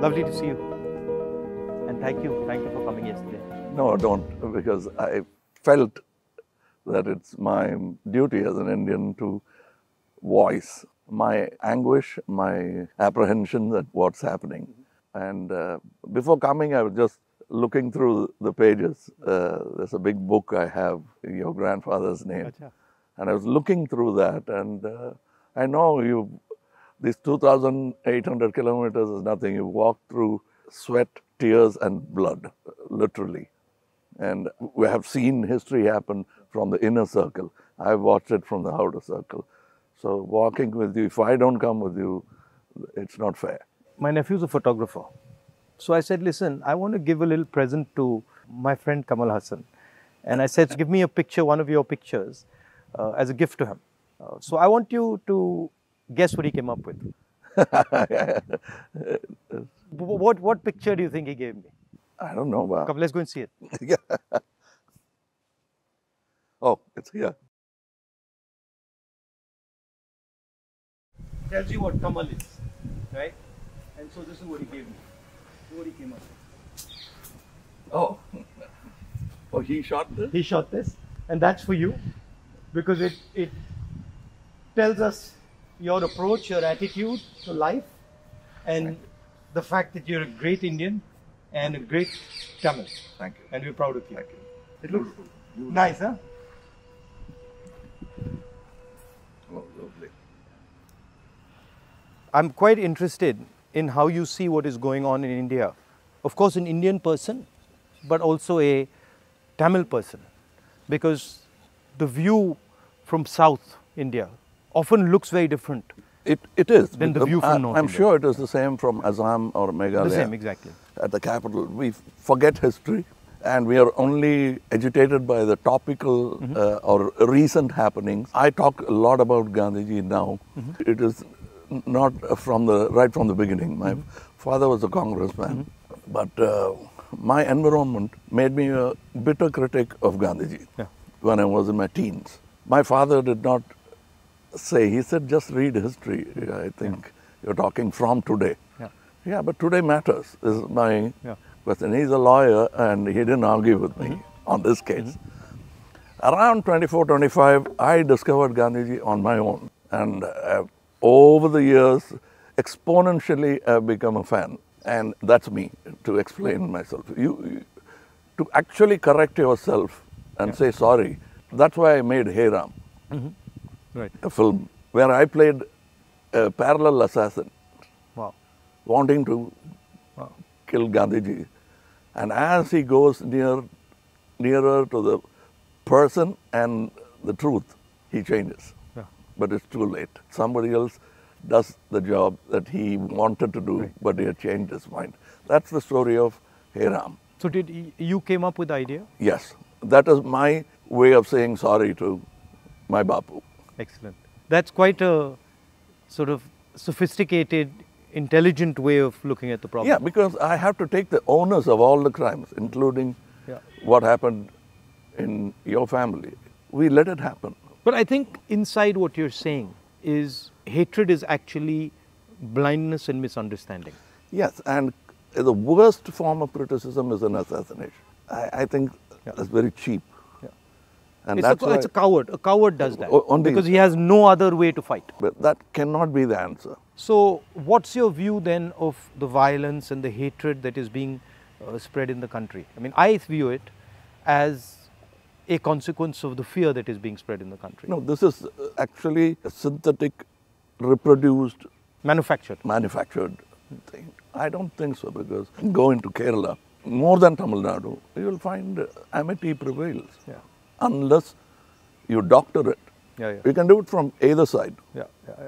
Lovely to see you. And thank you for coming yesterday. No, don't, because I felt that it's my duty as an Indian to voice my anguish, my apprehension at what's happening. And before coming, I was just looking through the pages. There's a big book I have in your grandfather's name. Achha. And I was looking through that, and I know these 2,800 kilometers is nothing. You walk through sweat, tears, and blood, literally. And we have seen history happen from the inner circle. I've watched it from the outer circle. So walking with you, if I don't come with you, it's not fair. My nephew's a photographer. So I said, listen, I want to give a little present to my friend Kamal Hassan. And I said, give me a picture, one of your pictures, as a gift to him. So I want you to guess what he came up with. What picture do you think he gave me? I don't know. Wow. Come, let's go and see it. Yeah. Oh, it's here. Tells you what Kamal is, right? And so this is what he gave me. This is what he came up with. Oh. Oh, he shot this? He shot this, and that's for you, because it tells us your approach, your attitude to life, and the fact that you're a great Indian and a great Tamil. Thank you. And we're proud of you. Thank you. It looks nice, huh? Oh, lovely. I'm quite interested in how you see what is going on in India. Of course, an Indian person, but also a Tamil person, because the view from South India often looks very different. It is. Than the view from North I'm India. sure it is the same from Assam or Meghalaya. The same, exactly. At the capital. We forget history, and we are only agitated by the topical or recent happenings. I talk a lot about Gandhiji now. It is not right from the beginning. My father was a congressman, but my environment made me a bitter critic of Gandhiji when I was in my teens. My father did not say, he said, just read history. I think you're talking from today. Yeah, but today matters, is my question. He's a lawyer, and he didn't argue with me on this case. Around 24, 25, I discovered Gandhiji on my own. And over the years, exponentially, I've become a fan. And that's me, to explain myself. To actually correct yourself and say sorry, that's why I made Hey Ram, Right. a film where I played a parallel assassin, Wow. wanting to kill Gandhiji. And as he goes nearer to the person and the truth, he changes. Yeah. But it's too late. Somebody else does the job that he wanted to do, but he had changed his mind. That's the story of Hey Ram. So you came up with the idea? Yes, that is my way of saying sorry to my Bapu. Excellent. That's quite a sort of sophisticated, intelligent way of looking at the problem. Yeah, because I have to take the onus of all the crimes, including what happened in your family. We let it happen. But I think inside what you're saying is hatred is actually blindness and misunderstanding. Yes, and the worst form of criticism is an assassination. I think that's very cheap. And It's a coward. A coward does that Only, because he has no other way to fight. But that cannot be the answer. So what's your view then of the violence and the hatred that is being spread in the country? I mean, I view it as a consequence of the fear that is being spread in the country. No, this is actually a synthetic, reproduced, manufactured thing. I don't think so, because go into Kerala, more than Tamil Nadu, you will find amity prevails. Unless you doctor it. You can do it from either side.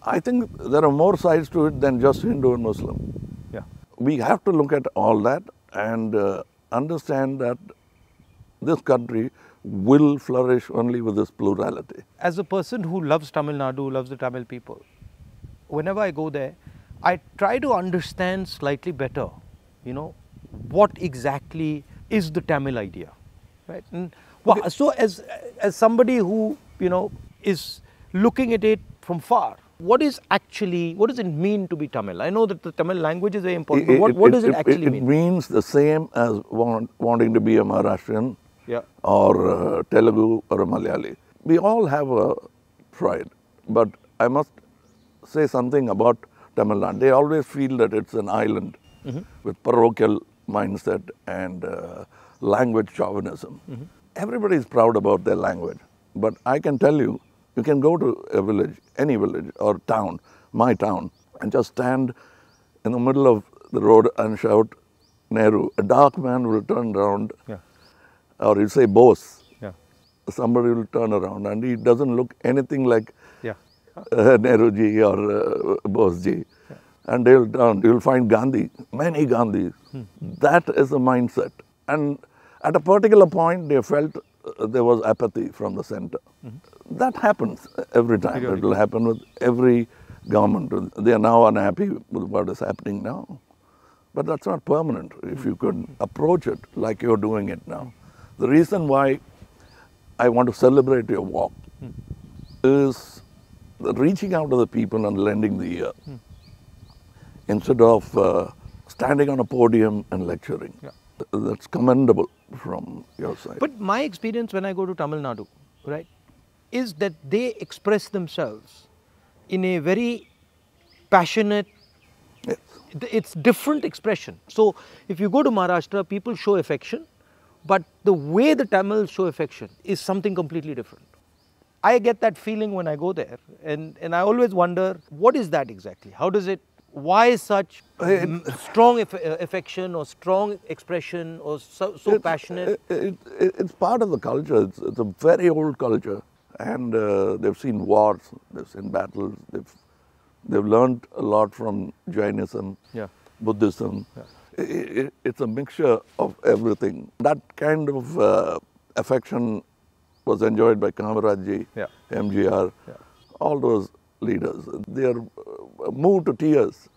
I think there are more sides to it than just Hindu and Muslim. We have to look at all that and understand that this country will flourish only with this plurality. As a person who loves Tamil Nadu, loves the Tamil people, whenever I go there, I try to understand slightly better, what exactly is the Tamil idea, right? And so as somebody who, is looking at it from far, What does it mean to be Tamil? I know that the Tamil language is very important, but what does it actually mean? It means the same as wanting to be a Maharashtrian Yeah. or Telugu or a Malayali. We all have a pride, but I must say something about Tamil Nadu. They always feel that it's an island with parochial mindset and language chauvinism. Everybody is proud about their language, but I can tell you, you can go to a village, any village or town, my town, and just stand in the middle of the road and shout Nehru. A dark man will turn around, or you say Bose. Somebody will turn around and he doesn't look anything like Nehru ji or Bose ji. And they'll turn, you'll find Gandhi, many Gandhis. That is the mindset. And at a particular point, they felt there was apathy from the center. That happens every time. It will happen with every government. They are now unhappy with what is happening now. But that's not permanent if you could approach it like you're doing it now. The reason why I want to celebrate your walk is reaching out to the people and lending the ear instead of standing on a podium and lecturing. That's commendable from your side. But my experience when I go to Tamil Nadu, right, is that they express themselves in a very passionate, it's different expression. So if you go to Maharashtra, people show affection, but the way the Tamils show affection is something completely different. I get that feeling when I go there, and I always wonder, what is that exactly? How does it, why such strong affection or strong expression or so passionate? It's part of the culture. It's a very old culture, and they've seen wars, they've seen battles, they've learned a lot from Jainism, Buddhism. It's a mixture of everything. That kind of affection was enjoyed by Kamaraj, MGR, all those leaders. They are moved to tears,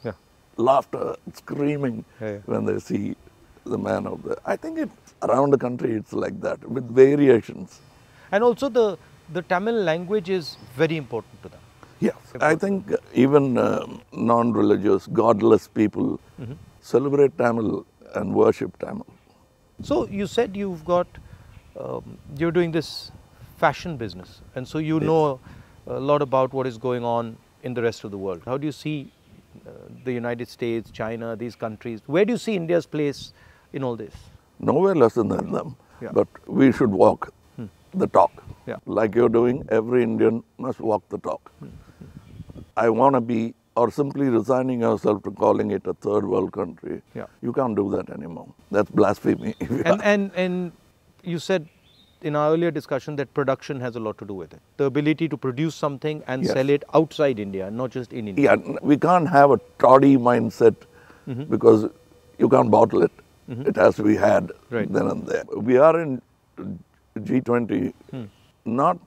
laughter, screaming when they see the man out there. I think around the country it's like that, with variations. And also the Tamil language is very important to them. Yes, I think even non-religious, godless people celebrate Tamil and worship Tamil. So you said you've got, you're doing this fashion business, and so you know a lot about what is going on in the rest of the world. How do you see the United States, China, these countries? Where do you see India's place in all this? Nowhere less than them, but we should walk the talk. Like you're doing, every Indian must walk the talk. I want to be, or simply resigning yourself to calling it a third world country. You can't do that anymore. That's blasphemy. And you said in our earlier discussion that production has a lot to do with it. The ability to produce something and sell it outside India, not just in India. We can't have a toddy mindset because you can't bottle it. It has to be had then and there. We are in G20 not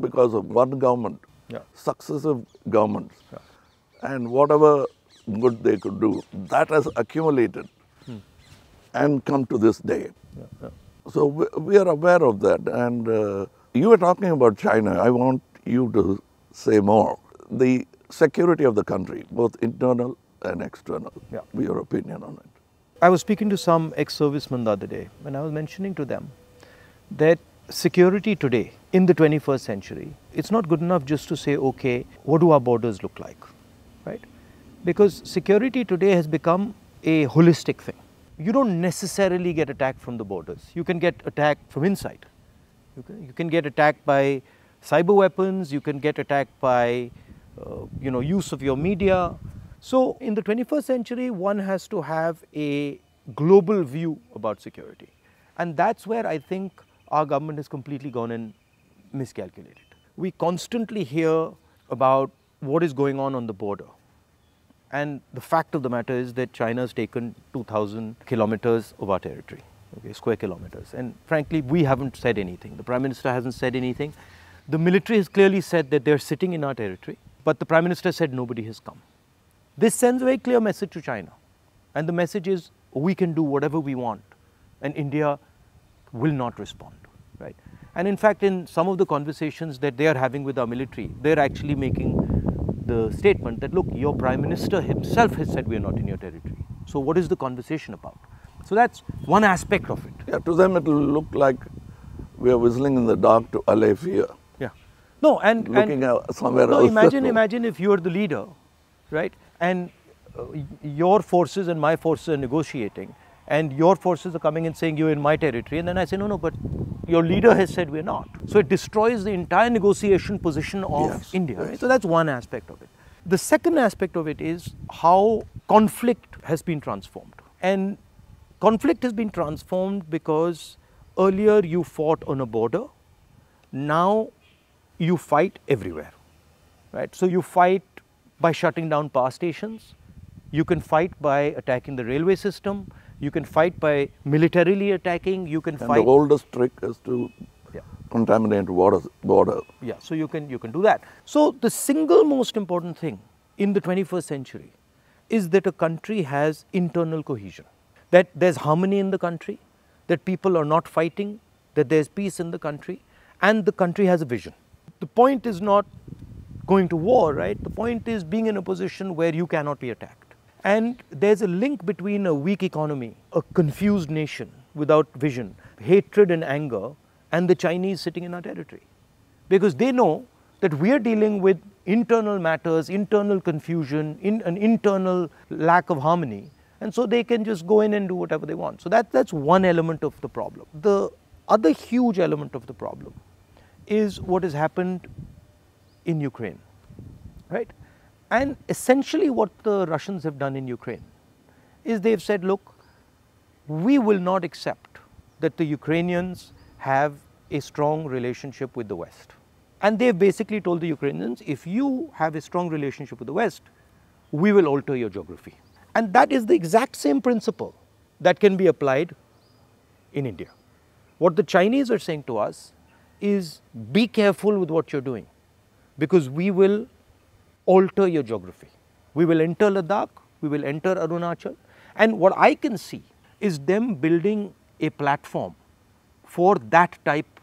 because of one government, successive governments. And whatever good they could do, that has accumulated and come to this day. So we are aware of that. And you were talking about China. I want you to say more. The security of the country, both internal and external. Your opinion on it. I was speaking to some ex-servicemen the other day, and I was mentioning to them that security today in the 21st century, it's not good enough just to say, okay, what do our borders look like, right? Because security today has become a holistic thing. You don't necessarily get attacked from the borders. You can get attacked from inside. You can get attacked by cyber weapons. You can get attacked by, use of your media. So in the 21st century, one has to have a global view about security. And that's where I think our government has completely gone and miscalculated. We constantly hear about what is going on the border. And the fact of the matter is that China has taken 2,000 kilometers of our territory, square kilometers. And frankly, we haven't said anything. The Prime Minister hasn't said anything. The military has clearly said that they're sitting in our territory, but the Prime Minister said nobody has come. This sends a very clear message to China. And the message is, we can do whatever we want, and India will not respond, right? And in fact, in some of the conversations that they are having with our military, they're actually making the statement that, look, your Prime Minister himself has said we are not in your territory. So what is the conversation about? So that's one aspect of it. Yeah, to them it will look like we are whistling in the dark to allay fear. Yeah. No, and looking out somewhere no, else. imagine if you are the leader, right? And your forces and my forces are negotiating, and your forces are coming and saying you're in my territory, and then I say no, but your leader has said we're not. So it destroys the entire negotiation position of India. Yes. Right? So that's one aspect of it. The second aspect of it is how conflict has been transformed. And conflict has been transformed because earlier you fought on a border, now you fight everywhere, right? So you fight by shutting down power stations, you can fight by attacking the railway system, you can fight by militarily attacking, you can fight. And the oldest trick is to contaminate border. Yeah, so you can do that. So the single most important thing in the 21st century is that a country has internal cohesion, that there's harmony in the country, that people are not fighting, that there's peace in the country, and the country has a vision. The point is not going to war, right? The point is being in a position where you cannot be attacked. And there's a link between a weak economy, a confused nation without vision, hatred and anger, and the Chinese sitting in our territory. Because they know that we are dealing with internal matters, internal confusion, an internal lack of harmony, and so they can just go in and do whatever they want. So that's one element of the problem. The other huge element of the problem is what has happened in Ukraine, right? And essentially what the Russians have done in Ukraine is they've said, look, we will not accept that the Ukrainians have a strong relationship with the West. And they've basically told the Ukrainians, if you have a strong relationship with the West, we will alter your geography. And that is the exact same principle that can be applied in India. What the Chinese are saying to us is, be careful with what you're doing, because we will alter your geography. We will enter Ladakh, we will enter Arunachal, and what I can see is them building a platform for that type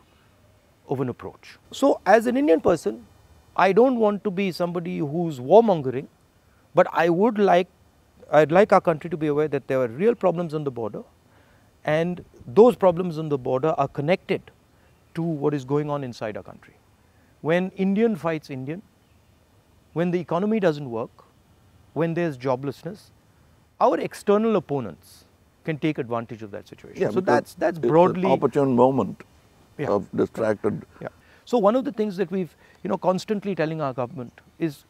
of an approach. So as an Indian person, I don't want to be somebody who's warmongering, but I'd like our country to be aware that there are real problems on the border, and those problems on the border are connected to what is going on inside our country. When Indian fights Indian, when the economy doesn't work, when there's joblessness, our external opponents can take advantage of that situation. Yeah, so that's broadly an opportune moment of distracted. Yeah. So one of the things that we've constantly telling our government is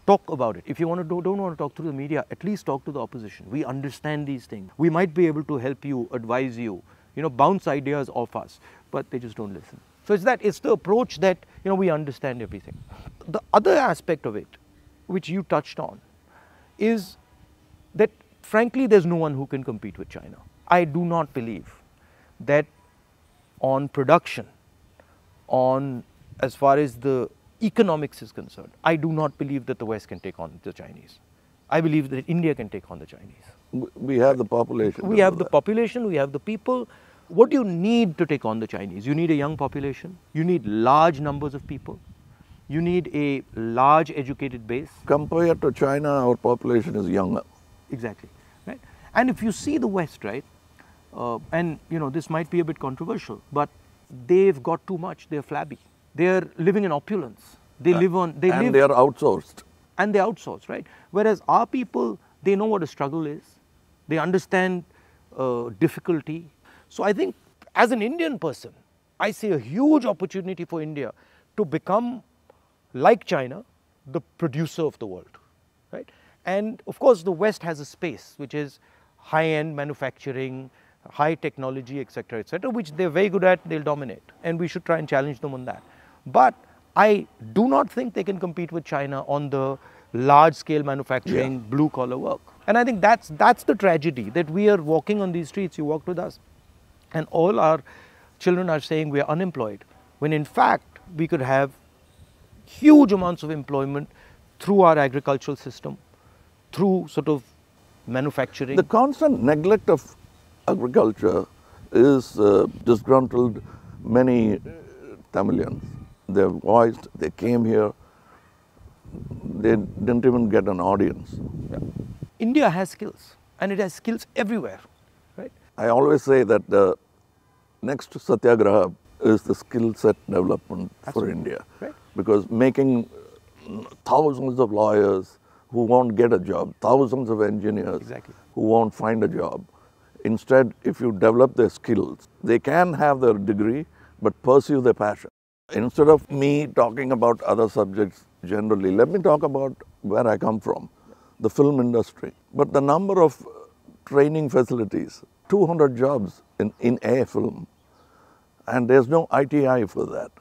talk about it. If you don't want to talk through the media, at least talk to the opposition. We understand these things. We might be able to help you, advise you, bounce ideas off us, but they just don't listen. So it's the approach that we understand everything. The other aspect of it, which you touched on, is that frankly there's no one who can compete with China. I do not believe that on production, on as far as the economics is concerned, I do not believe that the West can take on the Chinese. I believe that India can take on the Chinese. We have the population. We have the population, we have the people. What do you need to take on the Chinese? You need a young population, you need large numbers of people, you need a large educated base. Compared to China, our population is younger. Exactly, right? And if you see the West, right, and this might be a bit controversial, but they've got too much, they're flabby. They're living in opulence. They are outsourced. And they're outsourced, right? Whereas our people, they know what a struggle is. They understand difficulty. So I think as an Indian person, I see a huge opportunity for India to become, like China, the producer of the world, right? And of course, the West has a space which is high-end manufacturing, high technology, etc., which they're very good at, they'll dominate. And we should try and challenge them on that. But I do not think they can compete with China on the large-scale manufacturing, blue-collar work. And I think that's the tragedy, that we are walking on these streets, you walked with us, and all our children are saying we are unemployed, when in fact we could have huge amounts of employment through our agricultural system, through sort of manufacturing. The constant neglect of agriculture is disgruntled many Tamilians. They're voiced, they came here, they didn't even get an audience. Yeah. India has skills, and it has skills everywhere, right? I always say that the next Satyagraha is the skill set development for India. Right. Because making thousands of lawyers who won't get a job, thousands of engineers who won't find a job. Instead, if you develop their skills, they can have their degree, but pursue their passion. Instead of me talking about other subjects generally, let me talk about where I come from, the film industry. But the number of training facilities, 200 jobs in a film, and there's no ITI for that.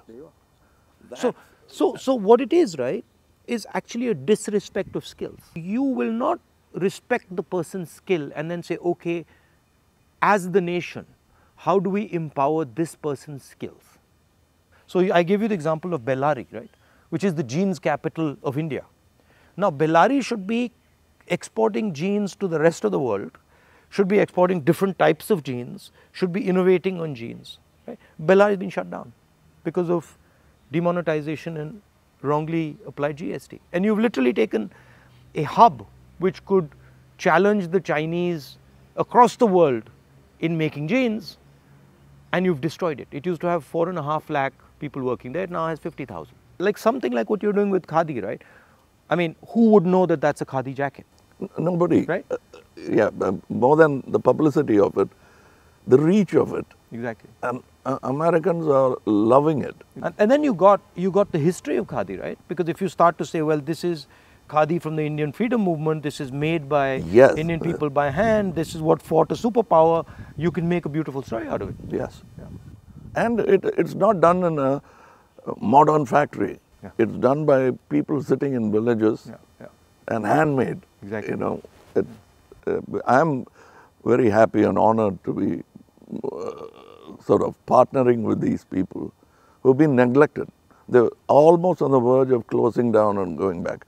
So what it is, right, is actually a disrespect of skills. You will not respect the person's skill and then say, okay, as the nation, how do we empower this person's skills? So I gave you the example of Bellary, right, which is the jeans capital of India. Now Bellary should be exporting jeans to the rest of the world, should be exporting different types of jeans, should be innovating on jeans. Right? Bellary has been shut down because of demonetization and wrongly applied GST. And you've literally taken a hub which could challenge the Chinese across the world in making jeans, and you've destroyed it. It used to have 4.5 lakh people working there, it now has 50,000. Like something like what you're doing with Khadi, right? I mean, who would know that that's a Khadi jacket? Nobody. Right? More than the publicity of it, the reach of it. Exactly. And Americans are loving it. And then you got the history of Khadi, right? Because if you start to say, well, this is Khadi from the Indian freedom movement, this is made by Indian people by hand, this is what fought a superpower, you can make a beautiful story out of it. Yes. Yeah. And it's not done in a modern factory. Yeah. It's done by people sitting in villages and handmade. Exactly. You know, I'm very happy and honored to be sort of partnering with these people who've been neglected. They're almost on the verge of closing down and going back,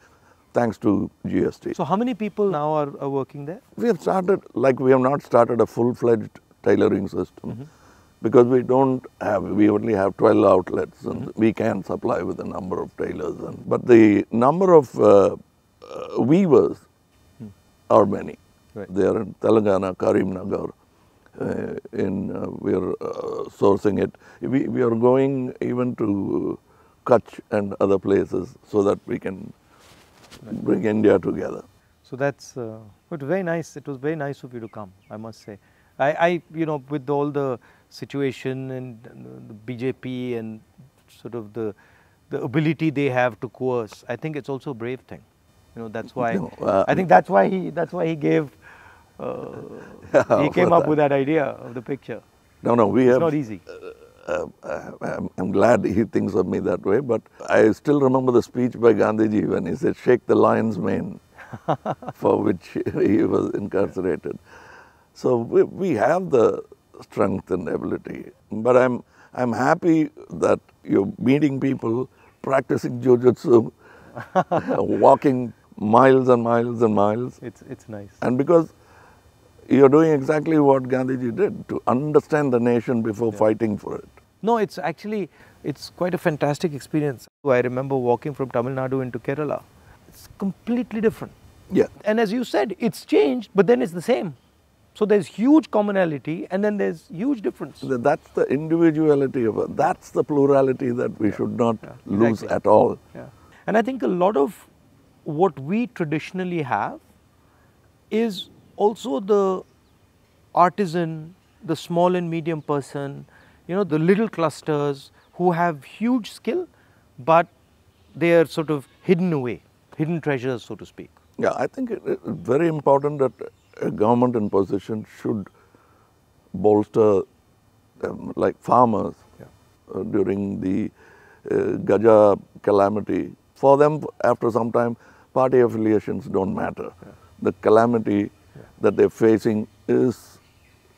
thanks to GST. So how many people now are working there? We have started, we have not started a full-fledged tailoring system because we only have 12 outlets and we can supply with a number of tailors. But the number of weavers are many. Right. They are in Telangana, Karimnagar. We are sourcing it. We are going even to Kutch and other places so that we can bring India together. So that's it was very nice. It was very nice of you to come, I must say. I with all the situation and the BJP and sort of the ability they have to coerce, I think it's also a brave thing. That's why I think that's why he gave. He came up with that idea of the picture. It's not easy. I'm glad he thinks of me that way, but I still remember the speech by Gandhiji when he said, "Shake the lion's mane," for which he was incarcerated. So we have the strength and ability, but I'm happy that you're meeting people, practicing jujutsu, walking miles and miles and miles. It's nice. And because you're doing exactly what Gandhiji did, to understand the nation before fighting for it. No, it's quite a fantastic experience. I remember walking from Tamil Nadu into Kerala. It's completely different. Yeah. And as you said, it's changed, but then it's the same. So there's huge commonality and then there's huge difference. That's the individuality of it. That's the plurality that we should not lose at all. Yeah. And I think a lot of what we traditionally have is also the artisan, the small and medium person, the little clusters who have huge skill, but they are sort of hidden away, hidden treasures, so to speak. Yeah, I think it's very important that a government in position should bolster like farmers during the Gaja calamity. For them, after some time, party affiliations don't matter. Yeah. The calamity that they're facing is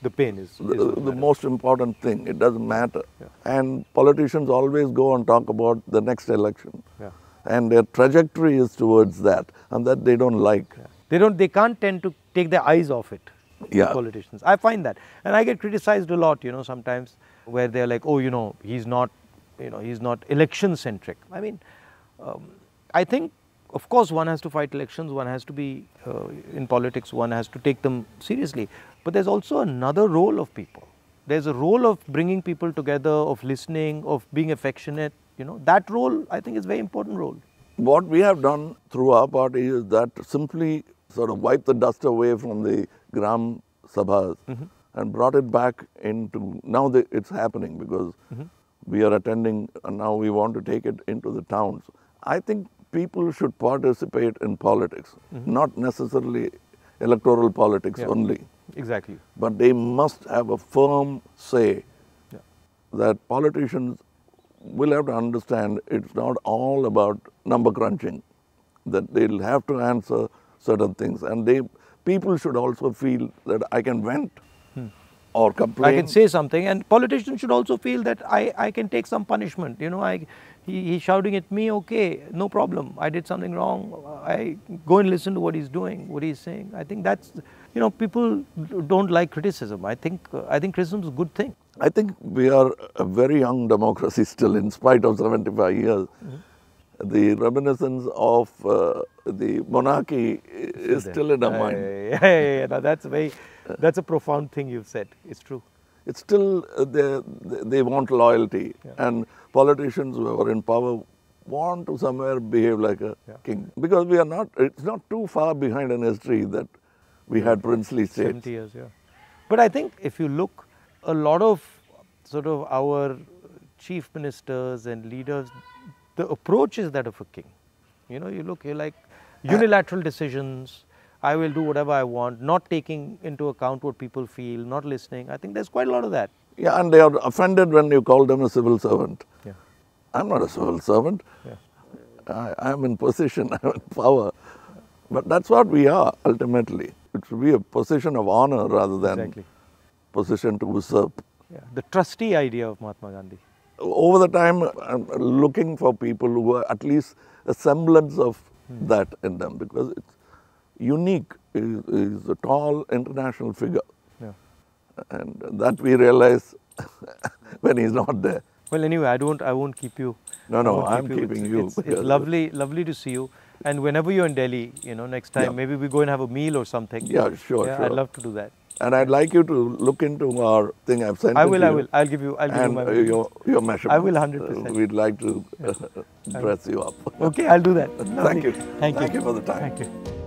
the pain is the most important thing. It doesn't matter. Yeah. And politicians always go and talk about the next election. Yeah. And their trajectory is towards that, and that they don't like. Yeah. They can't tend to take their eyes off it. Yeah. Politicians. I find that. And I get criticized a lot, sometimes where they're like, oh, he's not election centric. I mean, I think of course, one has to fight elections, one has to be in politics, one has to take them seriously. But there's also another role of people. There's a role of bringing people together, of listening, of being affectionate. You know, that role, I think, is a very important role. What we have done through our party is that simply sort of wipe the dust away from the Gram Sabhas and brought it back into, now it's happening because we are attending and now we want to take it into the towns. I think people should participate in politics, not necessarily electoral politics only. Exactly. But they must have a firm say that politicians will have to understand it's not all about number crunching, that they'll have to answer certain things. And people should also feel that I can vent or complain. I can say something, and politicians should also feel that I can take some punishment. You know, he's shouting at me, okay, no problem. I did something wrong. I go and listen to what he's doing, what he's saying. I think that's, you know, people don't like criticism. I think criticism is a good thing. I think we are a very young democracy still, in spite of 75 years. The reminiscence of the monarchy is still in our mind. Yeah. No, that's a profound thing you've said. It's true. It's still, they want loyalty. And politicians who are in power want to somewhere behave like a king. Because we are not, it's not too far behind in history that we had princely states. 70 years, But I think if you look, a lot of sort of our chief ministers and leaders, the approach is that of a king. You know, you're like unilateral decisions. I will do whatever I want, not taking into account what people feel, not listening. I think there's quite a lot of that. Yeah, and they are offended when you call them a civil servant. Yeah. I'm not a civil servant. Yeah. I'm in position, I'm in power. But that's what we are ultimately. It should be a position of honor rather than position to usurp. Yeah. The trustee idea of Mahatma Gandhi. Over the time, I'm looking for people who are at least a semblance of that in them, because it's unique. Is a tall international figure. Yeah. And that we realize when he's not there. Well, anyway, I won't keep you. No, I'm keeping you. It's lovely to see you. And whenever you're in Delhi, you know, next time, maybe we go and have a meal or something. Yeah, sure. I'd love to do that. And I'd like you to look into our thing I've sent. I will. I'll give you my your measurements. I will 100%. We'd like to dress you up. Okay, I'll do that. Thank you. Thank you for the time. Thank you.